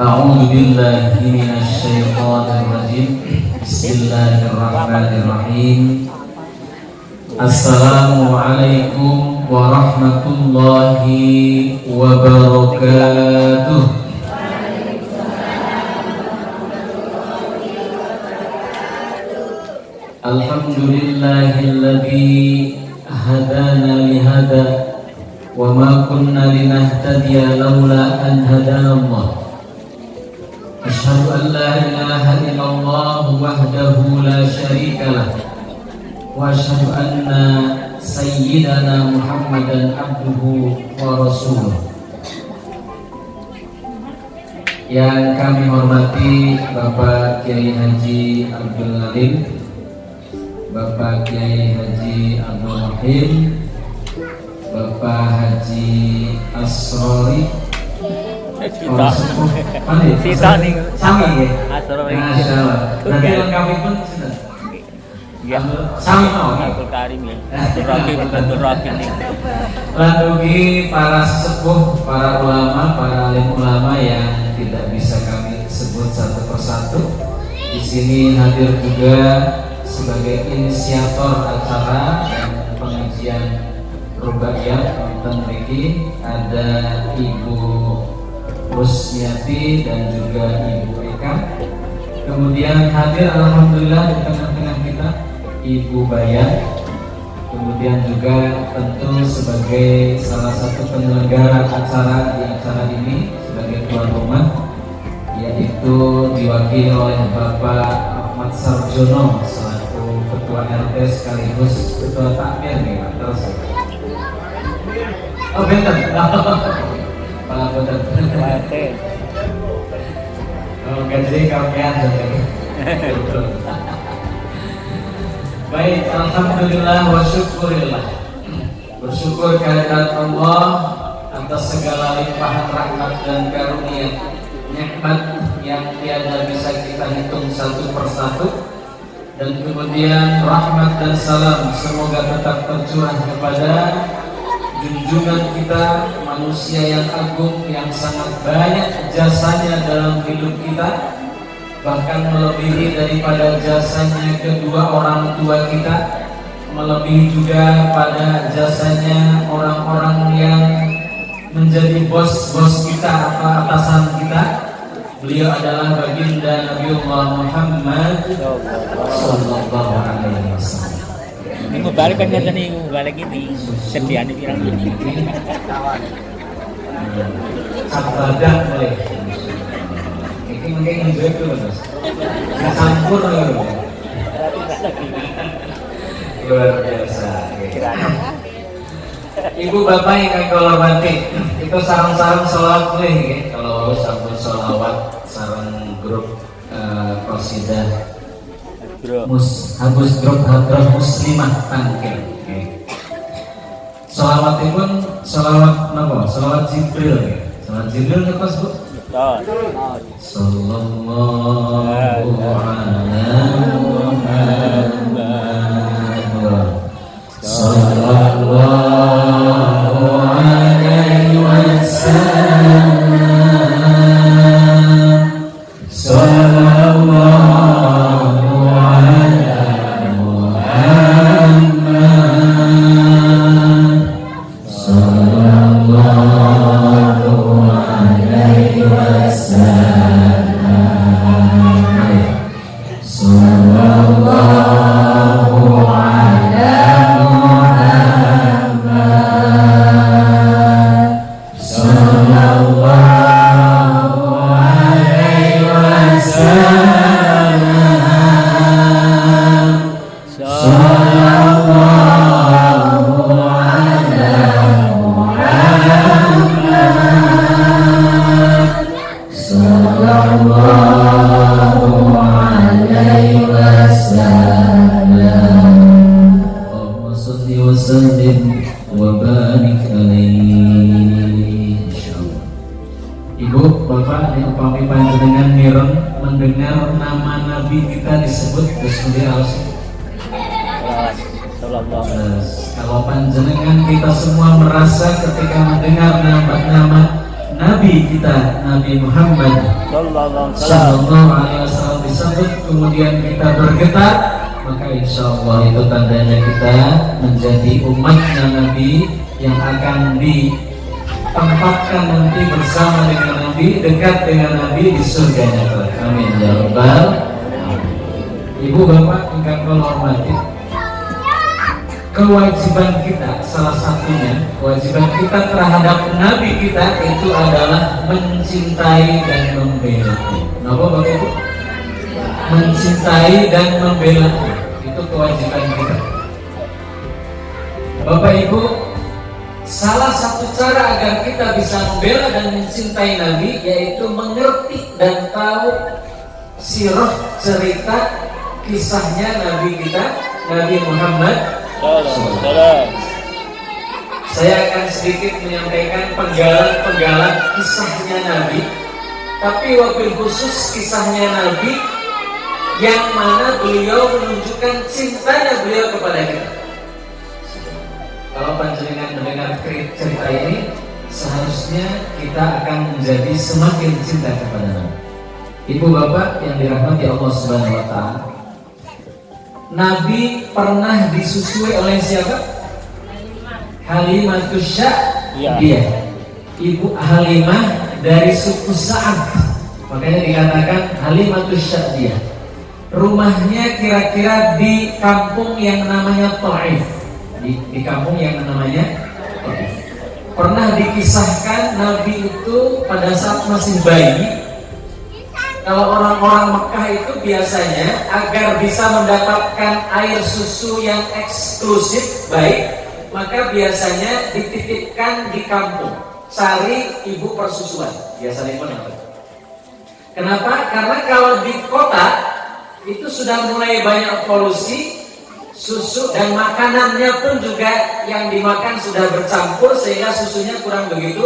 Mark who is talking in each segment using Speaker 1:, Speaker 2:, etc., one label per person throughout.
Speaker 1: A'udzu billahi minasy syaithanir rajim. Bismillahirrahmanirrahim. Assalamualaikum warahmatullahi wabarakatuh. Alhamdulillahilladzi hadana lihada wa ma kunna linahtadiya laula an hadana Allah. Asyhadu an la ilaha illallah wahdahu la syarika lah wa asyhadu anna sayyidana Muhammadan abduhu wa rasuluh. Yang kami hormati Bapak Kiai Haji Abdul Alim, Bapak Kiai Haji Abdul Rahim, Bapak Haji Asrori,
Speaker 2: Sita nih,
Speaker 1: sami ya.
Speaker 2: Asrori.
Speaker 1: Nanti lengkapi pun
Speaker 2: Ya,
Speaker 1: sami no.
Speaker 2: Abdul Karim ya. Abdul Rahim nih.
Speaker 1: Lalu para sesepuh, para ulama, para alim ulama yang tidak bisa kami sebut satu persatu. Di sini hadir juga sebagai inisiator acara dan pengajian Rubaiyah Konten Riki, ada Ibu Rusmiati dan juga Ibu Eka. Kemudian hadir alhamdulillah di tengah-tengah kita Ibu Bayan. Kemudian juga tentu sebagai salah satu penyelenggara acara di acara ini sebagai tuan rumah, yaitu diwakili oleh Bapak Ahmad Sarjono selaku Ketua RT sekaligus Ketua Takmir nih, terus. Oh bener. Pak bener.
Speaker 2: RT.
Speaker 1: Oh gaji kamean jadi. Baik, alhamdulillah wa syukurillah. Bersyukur kehadirat Allah atas segala limpahan rahmat dan karunia, nikmat yang tiada bisa kita hitung satu persatu. Dan kemudian rahmat dan salam semoga tetap tercurah kepada junjungan kita, manusia yang agung yang sangat banyak jasanya dalam hidup kita, bahkan melebihi daripada jasanya kedua orang tua kita, melebihi juga pada jasanya orang-orang yang menjadi bos-bos kita atau atasan kita. Beliau adalah baginda Nabiullah Muhammad sallallahu alaihi wasallam.
Speaker 2: Ini balik kan aja nih, balik ini sediaan ini pirang ini.
Speaker 1: Sabadah boleh. Ini mungkin enjoy dulu mas. Nggak campur dulu. Luar biasa. Ibu bapak yang kami hormati, itu sarang-sarang sholawat boleh ya. Kalau sambut sholawat sarang grup qasidah Habus grup Hadrah Muslimah Tangkil. Sholawat itu pun sholawat apa? Sholawat Jibril ya. Sholawat Jibril itu pas bu. Sallallahu ala Muhammad. Sallallahu alaihi wasallam. Sallallahu ala Muhammad. Sallallahu alaihi wasallam. Sallallahu ala Ibu, Bapak, yang upami panjenengan mireng mendengar nama Nabi kita disebut Bismillah. Kalau panjenengan kita semua merasa ketika mendengar nama Nabi kita Nabi Muhammad Sallallahu Alaihi Wasallam disebut, kemudian kita bergetar, maka insya Allah itu tandanya kita menjadi umatnya Nabi yang akan ditempatkan nanti bersama dengan Nabi, dekat dengan Nabi di surganya. Amin ya rabbal alamin. Ibu bapak yang kami hormati, kewajiban kita, salah satunya kewajiban kita terhadap Nabi kita itu adalah mencintai dan membela. Kenapa Bapak Ibu? Mencintai dan membela, itu kewajiban kita. Bapak Ibu, salah satu cara agar kita bisa membela dan mencintai Nabi yaitu mengerti dan tahu sirah, cerita, kisahnya Nabi kita, Nabi Muhammad. Saya akan sedikit menyampaikan penggalan kisahnya Nabi, tapi wabil khusus kisahnya Nabi yang mana beliau menunjukkan cintanya beliau kepada kita. Kalau panjenengan mendengar cerita ini, seharusnya kita akan menjadi semakin cinta kepada Nabi. Ibu bapak yang dirahmati Allah Subhanahu wa Ta'ala, Nabi pernah disusui oleh siapa? Halimatus Sya'diyah. Ibu Halimah dari suku Sa'ad. Makanya dikatakan Halimatus Sya'diyah. Rumahnya kira-kira di kampung yang namanya Taif. Di kampung yang namanya Taif. Pernah dikisahkan Nabi itu pada saat masih bayi, kalau orang-orang Mekah itu biasanya agar bisa mendapatkan air susu yang eksklusif baik, maka biasanya dititipkan di kampung, cari ibu persusuan. Biasanya pun apa? Kenapa? Karena kalau di kota itu sudah mulai banyak polusi, susu dan makanannya pun juga yang dimakan sudah bercampur sehingga susunya kurang begitu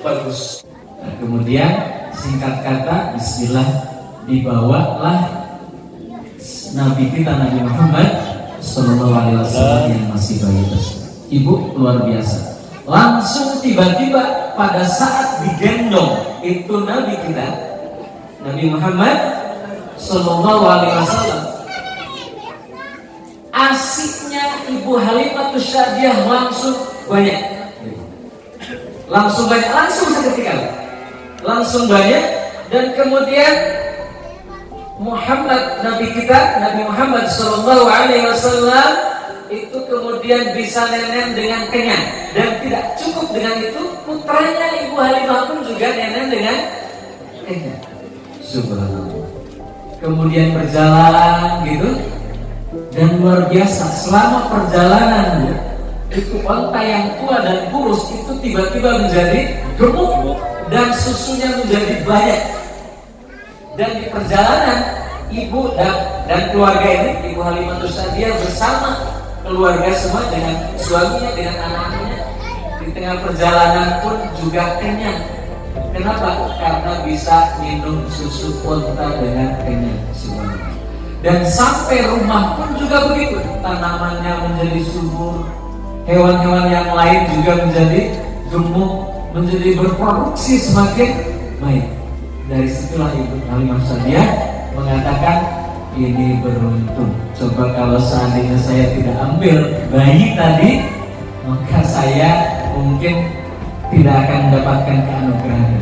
Speaker 1: bagus. Nah, kemudian singkat kata, bismillah, dibawalah Nabi kita Nabi Muhammad Sallallahu Alaihi Wasallam yang masih bayi tersebut. Ibu luar biasa. Langsung tiba-tiba pada saat digendong itu Nabi kita Nabi Muhammad Sallallahu Alaihi Wasallam, asiknya Ibu Halimatus Sya'diyah langsung banyak, langsung seketika. Langsung banyak, dan kemudian Nabi kita Nabi Muhammad Sallallahu Alaihi Wasallam itu kemudian bisa nenen dengan kenyang, dan tidak cukup dengan itu, putranya Ibu Halimah pun juga nenen dengan kenyang. Subhanallah. Kemudian berjalan gitu, dan luar biasa selama perjalanan itu unta yang tua dan kurus itu tiba-tiba menjadi gemuk dan susunya menjadi banyak. Dan di perjalanan ibu dan keluarga ini, Ibu Halimatus Sya'diyah bersama keluarga semua dengan suaminya, dengan anak-anaknya, di tengah perjalanan pun juga kenyang. Kenapa? Karena bisa minum susu unta dengan kenyang semuanya. Dan sampai rumah pun juga begitu, tanamannya menjadi subur, hewan-hewan yang lain juga menjadi gemuk, menjadi berproduksi semakin baik. Dari situlah Ibu Halimah Sya'diyah mengatakan, ini beruntung. Coba kalau seandainya saya tidak ambil bayi tadi, maka saya mungkin tidak akan mendapatkan keanugerahan.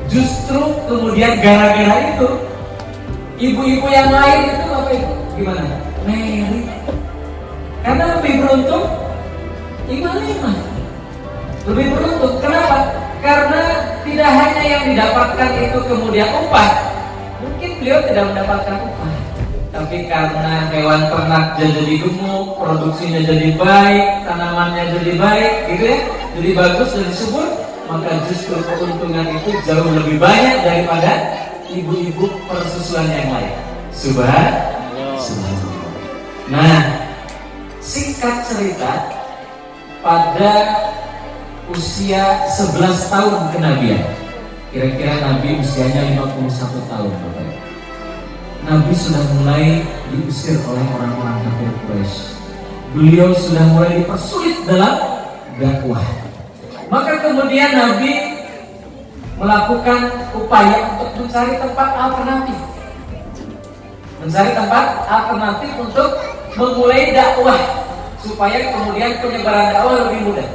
Speaker 1: Justru kemudian gara-gara itu, ibu-ibu yang lain itu apa itu? Gimana? Mary. Karena lebih beruntung Ibu Halimah. Lebih beruntung. Kenapa? Karena tidak hanya yang didapatkan itu kemudian upah. Mungkin beliau tidak mendapatkan upah, tapi karena hewan ternak jadi gemuk, produksinya jadi baik, tanamannya jadi baik, gitu ya, jadi bagus dan subur, maka justru keuntungan itu jauh lebih banyak daripada ibu-ibu persusuan yang lain. Subhanallah. Nah, singkat cerita, pada usia 11 tahun kenabian, kira-kira Nabi usianya 51 tahun, Bapak. Nabi sudah mulai diusir oleh orang-orang kafir Quraisy. Beliau sudah mulai dipersulit dalam dakwah. Maka kemudian Nabi melakukan upaya untuk mencari tempat alternatif. Mencari tempat alternatif untuk memulai dakwah supaya kemudian penyebaran dakwah lebih mudah.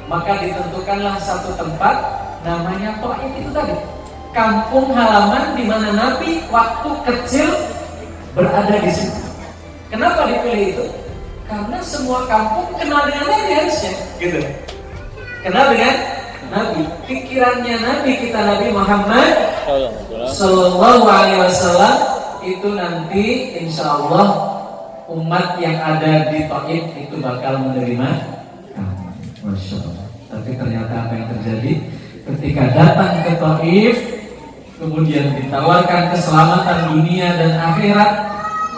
Speaker 1: Maka ditentukanlah satu tempat namanya Taif itu tadi. Kampung halaman di mana Nabi waktu kecil berada di situ. Kenapa dipilih itu? Karena semua kampung kenal dengan Nabi harusnya, gitu. Kenal dengan Nabi. Pikirannya Nabi kita Nabi Muhammad Sallallahu Alaihi Wasallam itu nanti insya Allah umat yang ada di Taif itu bakal menerima. Masya Allah. Tapi ternyata apa yang terjadi ketika datang ke Taif, kemudian ditawarkan keselamatan dunia dan akhirat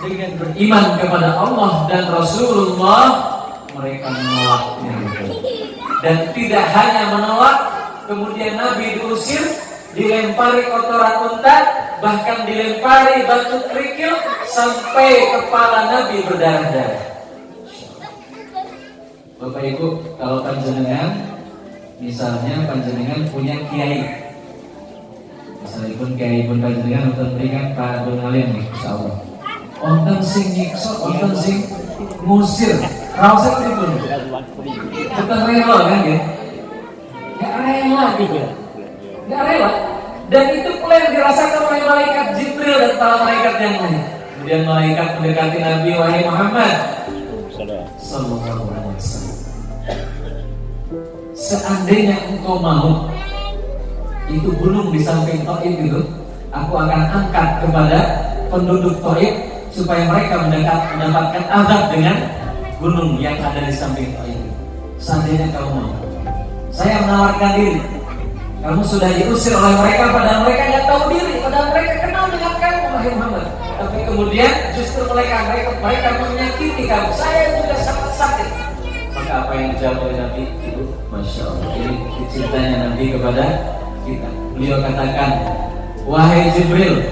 Speaker 1: dengan beriman kepada Allah dan Rasulullah, mereka menolaknya. Dan tidak hanya menolak, kemudian Nabi diusir, dilempari kotoran unta, bahkan dilempari batu kerikil sampai kepala Nabi berdarah-darah. Bapak Ibu, kalau panjenengan, misalnya panjenengan punya kiai, misalnya pun kiai pun panjenengan untuk berikan Pak Abdul Halim nih, insyaallah. Onten sing nyiksa, onten sing ngusir, rausnya pripun? Bukan rela kan ya? Gak rela gitu. Gak rela. Dan itu pula yang dirasakan oleh malaikat Jibril dan para malaikat yang lain. Kemudian malaikat mendekati Nabi, wahai Muhammad Sallallahu Alaihi Wasallam, seandainya engkau mau itu gunung di samping Taif itu, aku akan angkat kepada penduduk Taif supaya mereka mendapatkan azab dengan gunung yang ada di samping Taif. Seandainya kamu mau, saya menawarkan diri. Kamu sudah diusir oleh mereka, padahal mereka nggak tahu diri, padahal mereka kenal dengan kamu, wahai Muhammad. Tapi kemudian justru mereka menyakiti kamu. Saya juga sangat sakit. Maka apa yang dijawab oleh Nabi itu, masya Allah, ini cintanya Nabi kepada kita. Beliau katakan, wahai Jibril,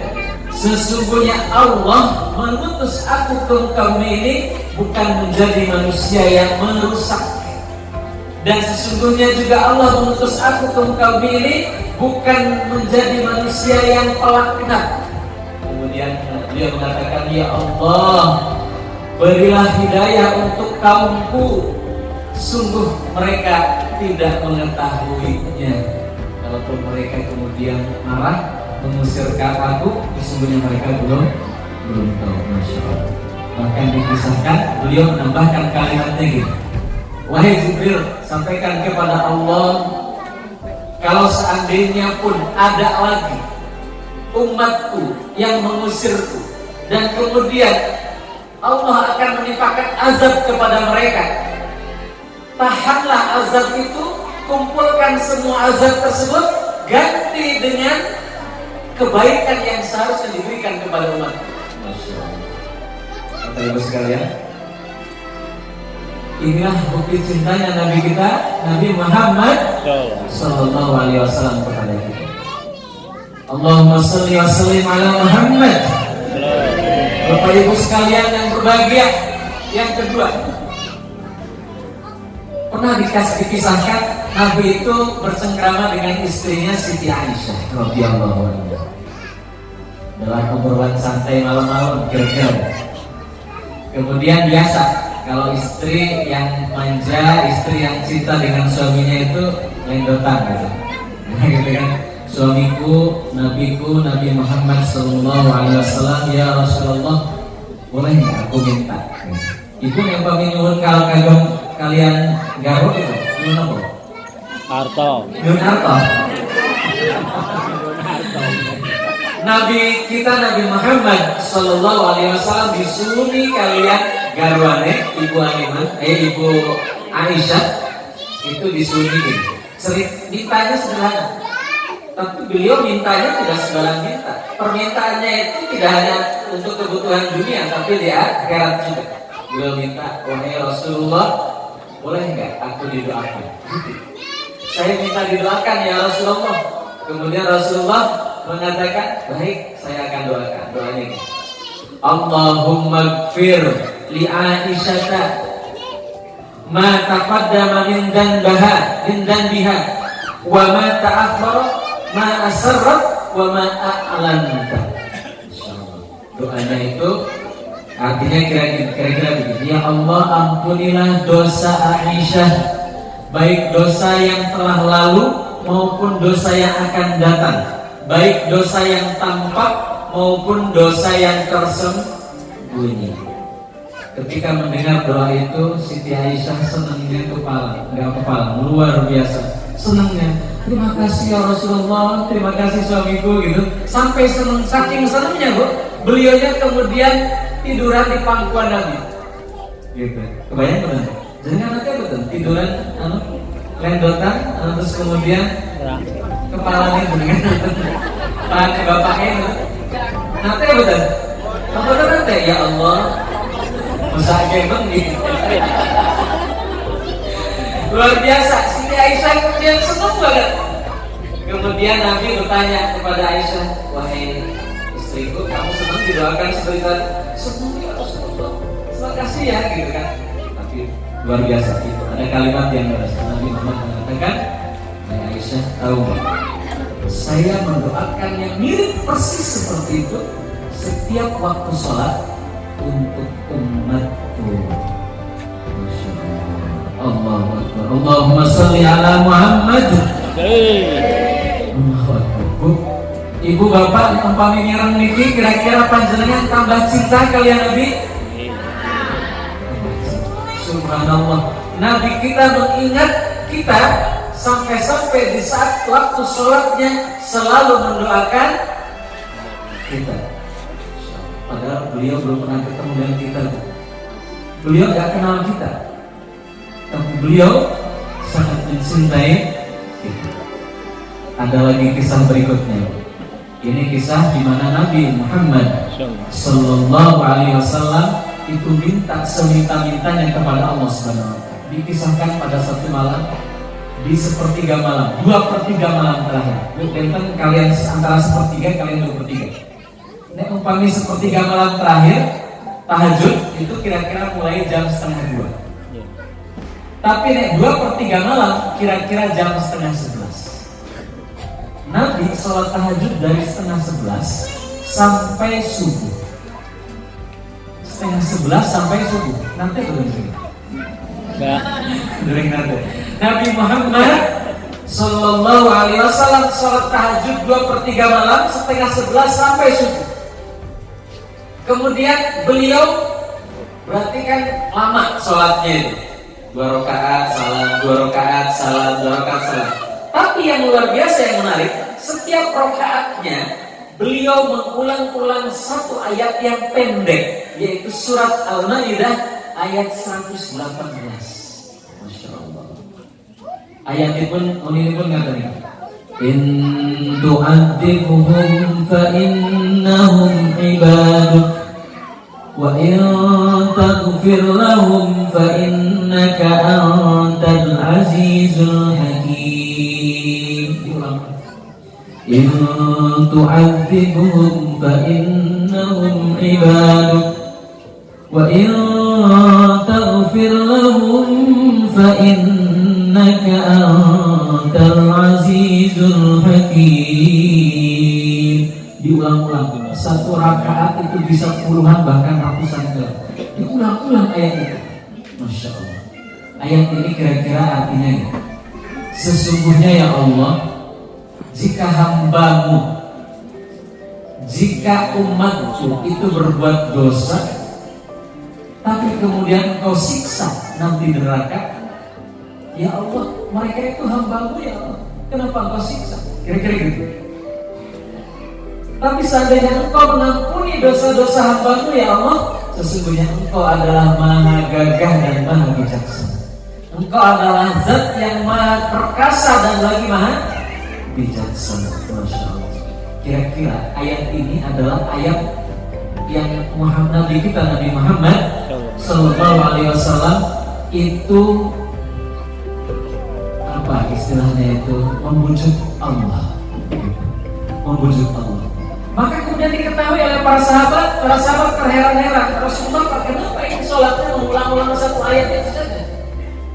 Speaker 1: sesungguhnya Allah mengutus aku ke muka bumi ini bukan menjadi manusia yang merusak. Dan sesungguhnya juga Allah mengutus aku ke muka bumi ini bukan menjadi manusia yang pelaknat. Kemudian beliau mengatakan, ya Allah, berilah hidayah untuk kaumku. Sungguh mereka tidak mengetahuinya. Kalaupun mereka kemudian marah mengusirkan aku, sesungguhnya mereka belum tahu. Masya Allah. Bahkan dikisahkan beliau menambahkan kalimatnya gini, wahai Jibril, sampaikan kepada Allah, kalau seandainya pun ada lagi umatku yang mengusirku dan kemudian Allah akan menimpakan azab kepada mereka, tahanlah azab itu, kumpulkan semua azab tersebut, ganti dengan kebaikan yang seharusnya diberikan kepada umat. Masya Allah. Bapak Ibu sekalian, inilah bukti cintanya Nabi kita, Nabi Muhammad Sallallahu Alaihi Wasallam kepada kita. Allahumma salli wa sallim ala Muhammad. Bapak Ibu sekalian yang berbahagia, yang kedua, pernah dikisahkan Nabi itu bercengkrama dengan istrinya Siti Aisyah radhiyallahu anha. Dalam obrolan santai malam-malam kira-kira. Kemudian biasa kalau istri yang manja, istri yang cinta dengan suaminya itu lendotan gitu. Gitu kan? Suamiku, nabiku, Nabi Muhammad Sallallahu Alaihi Wasallam, ya Rasulullah, boleh nggak aku minta? Ibu yang pami nyuwun kalau kalian garuk itu, nyuwun apa?
Speaker 2: Harto.
Speaker 1: Nyuwun harto. Nabi kita Nabi Muhammad Sallallahu Alaihi Wasallam disuni kalian garwane Ibu Ibu Aisyah itu disuni. Mintanya sederhana, tapi beliau mintanya tidak sembarang minta. Permintaannya itu tidak hanya untuk kebutuhan dunia, tapi di akhirat juga. Beliau minta, wahai Rasulullah, boleh nggak aku didoakan? Saya minta didoakan ya Rasulullah. Kemudian Rasulullah mengatakan, baik, saya akan doakan. Doanya ini, Allahumma gfir li Aisyata ma taqaddama min danbiha wa ma ta'akhkhara ma asarrat wa ma a'lanta. Insyaallah. Doanya itu artinya kira-kira begini. Ya Allah, ampunilah dosa Aisyah, baik dosa yang telah lalu maupun dosa yang akan datang, baik dosa yang tampak maupun dosa yang tersembunyi. Ketika mendengar doa itu, Siti Aisyah senangnya luar biasa senangnya. Terima kasih ya Rasulullah, terima kasih suamiku gitu. Sampai senang, saking senangnya bu, beliaunya kemudian tiduran di pangkuan Nabi. Gitu. Kebayang betul? Jadi anaknya betul tiduran, lendotan, terus kemudian kepalanya dengan tangan bapaknya itu. Nanti betul. Apa nanti ya Allah? Masa gembeng gitu. Luar biasa. Siti Aisyah kemudian senang banget. Kemudian Nabi bertanya kepada Aisyah, wahai istriku, kamu senang didoakan seperti tadi? Senang ya Rasulullah. Terima kasih ya gitu kan. Tapi luar biasa itu. Ada kalimat yang Nabi Muhammad mengatakan, Aisyah tahu nggak? Saya mendoakan yang mirip persis seperti itu setiap waktu sholat untuk umatku. Masya Allah. Allahu Akbar. Allahumma salli ala Muhammad. Allahu Akbar. Ibu bapak umpami nyerang niki, kira-kira panjenengan tambah cinta kalian Nabi? Subhanallah. Nabi kita mengingat kita sampai-sampai di saat waktu sholatnya selalu mendoakan kita. Padahal beliau belum pernah ketemu dengan kita. Beliau gak kenal kita, tapi beliau sangat mencintai kita. Ada lagi kisah berikutnya. Ini kisah di mana Nabi Muhammad Sallallahu Alaihi Wasallam itu minta seminta-mintanya kepada Allah Subhanahu Wa Taala. Dikisahkan pada satu malam di sepertiga malam, 2/3 malam terakhir. Benten kalian antara sepertiga, kalian 2/3. Nek umpami sepertiga malam terakhir tahajud itu kira-kira mulai jam 1:30. Tapi nek 2/3 malam kira-kira jam 10:30. Nabi sholat tahajud dari 10:30 sampai subuh. 10:30 sampai subuh. Nanti belum sih. Nanti. Nabi Muhammad Sallallahu Alaihi Wasallam sholat tahajud 2/3 malam 10:30 sampai subuh. Kemudian beliau berarti kan lama sholatnya itu 2 rakaat salam, 2 rakaat salam, 2 rakaat salam. Tapi yang luar biasa yang menarik, setiap rakaatnya beliau mengulang-ulang satu ayat yang pendek, yaitu surat Al-Maidah ayat 118. Masya Allah. Ayat ini pun ngatanya, in tu'adzibuhum fa innahum ibaduk wa in taghfir lahum fa innaka antal azizul hakim. In tu'adzibuhum fa innahum ibaduk wa in taghfir lahum fa innaka antal azizul hakim. Diulang-ulang, satu rakaat itu bisa puluhan bahkan ratusan kali. Diulang-ulang ayat itu. Masya Allah. Ayat ini kira-kira artinya ya, sesungguhnya ya Allah, jika hambamu, jika umatku itu berbuat dosa, tapi kemudian kau siksa nanti di neraka, ya Allah, mereka itu hambamu ya Allah, kenapa engkau siksa? Kira-kira gitu. Tapi seandainya engkau mengampuni dosa-dosa hambamu ya Allah, sesungguhnya engkau adalah maha gagah dan maha bijaksana. Engkau adalah zat yang maha perkasa dan lagi maha bijaksana. Masya Allah. Kira-kira ayat ini adalah ayat yang Nabi kita Nabi Muhammad Sallallahu Alaihi Wasallam itu apa istilahnya itu, membujuk Allah, membujuk Allah. Maka kemudian diketahui oleh para sahabat terheran-heran, Rasulullah kenapa ini sholatnya mengulang-ulang satu ayat itu saja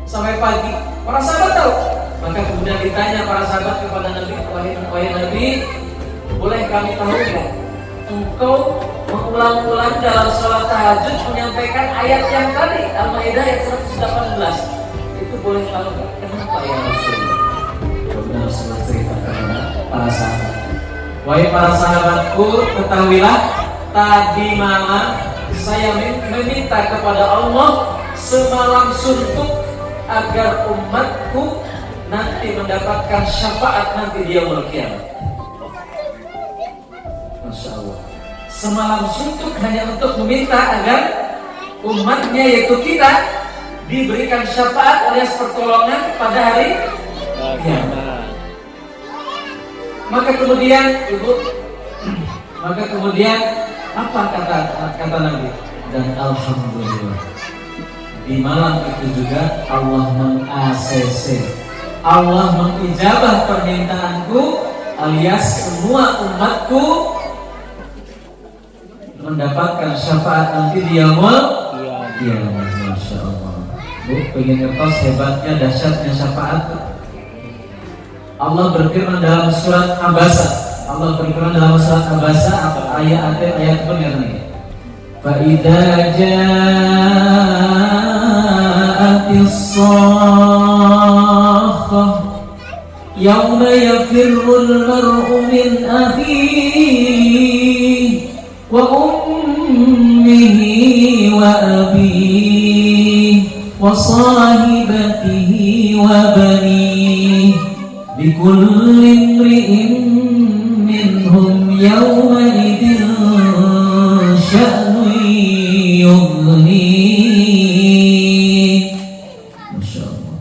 Speaker 1: sampai pagi. Para sahabat tahu Maka kemudian ditanya para sahabat kepada Nabi, wahai Nabi, boleh kami tahu ya, engkau mengulang-ulang dalam sholat tahajud menyampaikan ayat yang tadi Al-Maidah ayat 118. Itu boleh tahu nggak? Kenapa ya Rasulullah? Kemudian Rasulullah ceritakan kepada para sahabat, wahai para sahabatku, ketahuilah tadi malam saya meminta kepada Allah semalam suntuk agar umatku nanti mendapatkan syafaat nanti di yaumul qiyamah. Masya Allah. Semalam suntuk hanya untuk meminta agar umatnya yaitu kita diberikan syafaat alias pertolongan pada hari kiamat. Maka kemudian Ibu, apa kata Nabi? Dan alhamdulillah di malam itu juga Allah meng-ACC, Allah mengijabah permintaanku alias semua umatku mendapatkan syafaat nanti di yaumul qiyamah. Masya Allah. Bu, pengen ngertos hebatnya, dahsyatnya syafaat. Allah berfirman dalam surat Abasa. Ayat benar. فَإِذَا جَاءَتِ الصَّاخَّةُ يَوْمَ يَفِرُّ الْمَرْءُ مِنْ أَخِيهِ وَأُمِّهِ وَأَبِيهِ وَصَاحِبَتِهِ وَبَنِيهِ لِكُلِّ امْرِئٍ مِّنْهُمْ يَوْمَئِذٍ شأن يغنيه. Masya Allah.